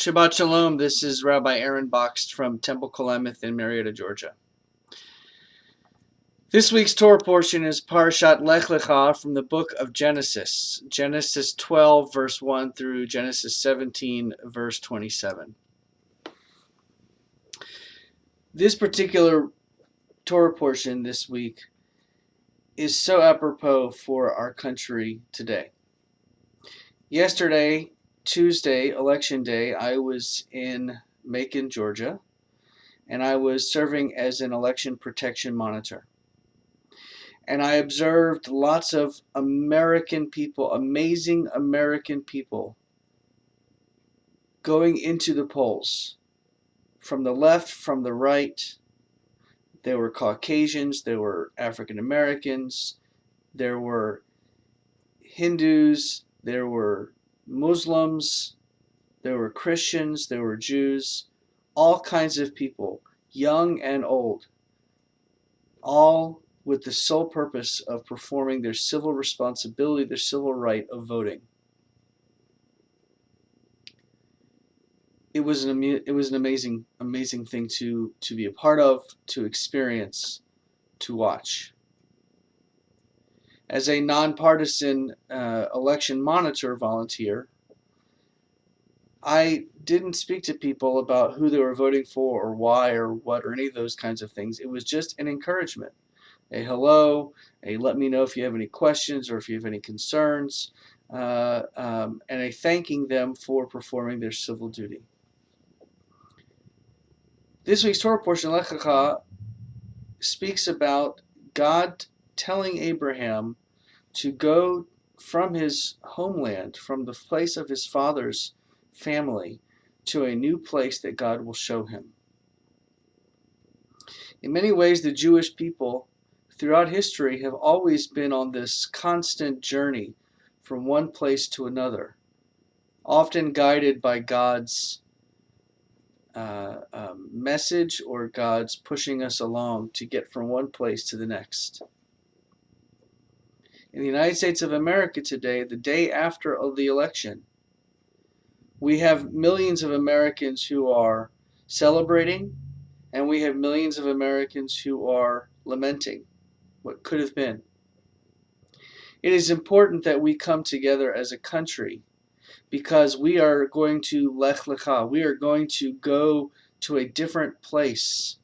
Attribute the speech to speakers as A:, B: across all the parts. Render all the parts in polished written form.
A: Shabbat Shalom. This is Rabbi Aaron Boxt from Temple Kolemeth in Marietta, Georgia. This week's Torah portion is Parashat Lecha from the book of Genesis. Genesis 12, verse 1 through Genesis 17, verse 27. This particular Torah portion this week is so apropos for our country today. Yesterday, Tuesday, Election Day, I was in Macon, Georgia, and I was serving as an election protection monitor. And I observed lots of American people, amazing American people, going into the polls. From the left, from the right. There were Caucasians, there were African Americans, there were Hindus, there were Muslims, there were Christians, there were Jews, all kinds of people, young and old, all with the sole purpose of performing their civil responsibility, their civil right of voting. It was an amazing thing to be a part of, to experience, to watch. As a nonpartisan election monitor volunteer, I didn't speak to people about who they were voting for or why or what or any of those kinds of things. It was just an encouragement. A hello, a let me know if you have any questions or if you have any concerns, and a thanking them for performing their civil duty. This week's Torah portion, Lecha, speaks about God telling Abraham to go from his homeland, from the place of his father's family, to a new place that God will show him. In many ways, the Jewish people throughout history have always been on this constant journey from one place to another, often guided by God's message or God's pushing us along to get from one place to the next. In the United States of America today, the day after the election, we have millions of Americans who are celebrating, and we have millions of Americans who are lamenting what could have been. It is important that we come together as a country because we are going to Lech Lecha. We are going to go to a different place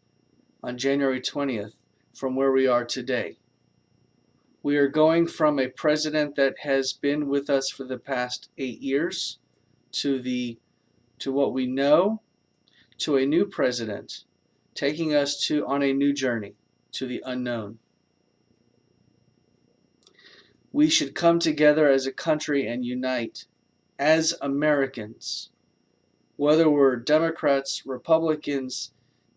A: on January 20th from where we are today. We are going from a president that has been with us for the past 8 years to what we know, to a new president taking us on a new journey to the unknown. We should come together as a country and unite as Americans, whether we're Democrats, Republicans,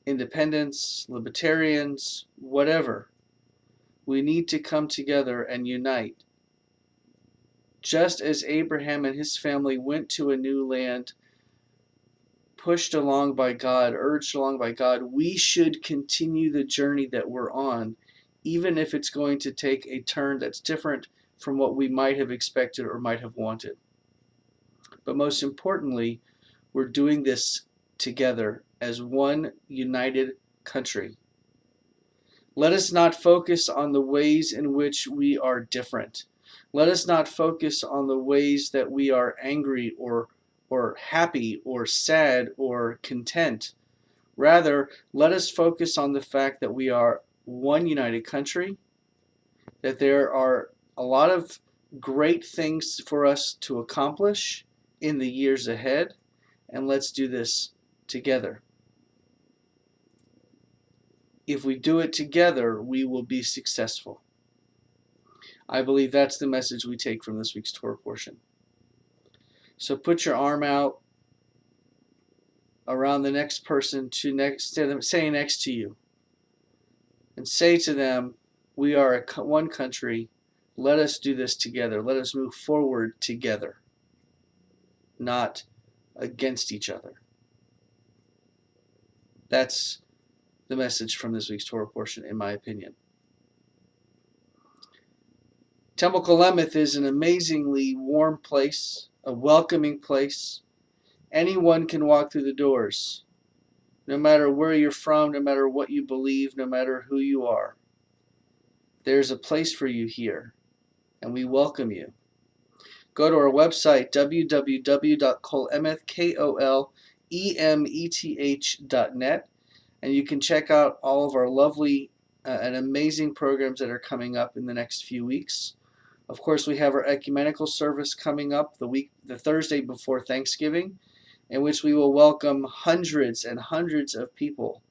A: independents, libertarians, whatever. We need to come together and unite. Just as Abraham and his family went to a new land, pushed along by God, urged along by God, we should continue the journey that we're on, even if it's going to take a turn that's different from what we might have expected or might have wanted. But most importantly, we're doing this together as one united country. Let us not focus on the ways in which we are different. Let us not focus on the ways that we are angry or happy or sad or content. Rather, let us focus on the fact that we are one united country, that there are a lot of great things for us to accomplish in the years ahead, and let's do this together. If we do it together, we will be successful. I believe that's the message we take from this week's Torah portion. So put your arm out around the next person sitting next to you and say to them, we are one country. Let us do this together. Let us move forward together, not against each other. That's the message from this week's Torah portion, in my opinion. Temple Kolemeth is an amazingly warm place, a welcoming place. Anyone can walk through the doors, no matter where you're from, no matter what you believe, no matter who you are. There's a place for you here, and we welcome you. Go to our website, www.kolemeth.net, and you can check out all of our lovely and amazing programs that are coming up in the next few weeks. Of course, we have our ecumenical service coming up the Thursday before Thanksgiving, in which we will welcome hundreds and hundreds of people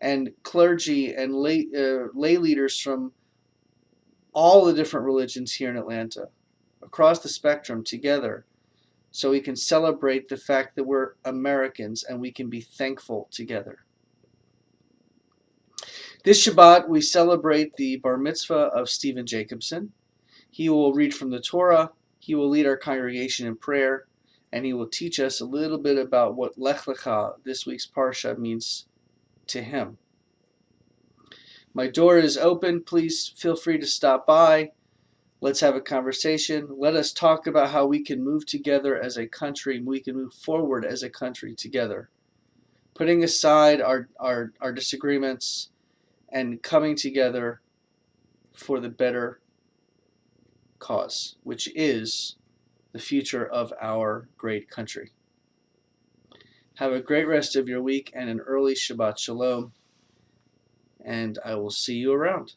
A: and clergy and lay leaders from all the different religions here in Atlanta, across the spectrum, together, so we can celebrate the fact that we're Americans and we can be thankful together. This Shabbat, we celebrate the bar mitzvah of Stephen Jacobson. He will read from the Torah, he will lead our congregation in prayer, and he will teach us a little bit about what Lech, Lecha, this week's Parashat, means to him. My door is open. Please feel free to stop by. Let's have a conversation. Let us talk about how we can move together as a country. We can move forward as a country together, putting aside our disagreements and coming together for the better cause, which is the future of our great country. Have a great rest of your week and an early Shabbat Shalom, and I will see you around.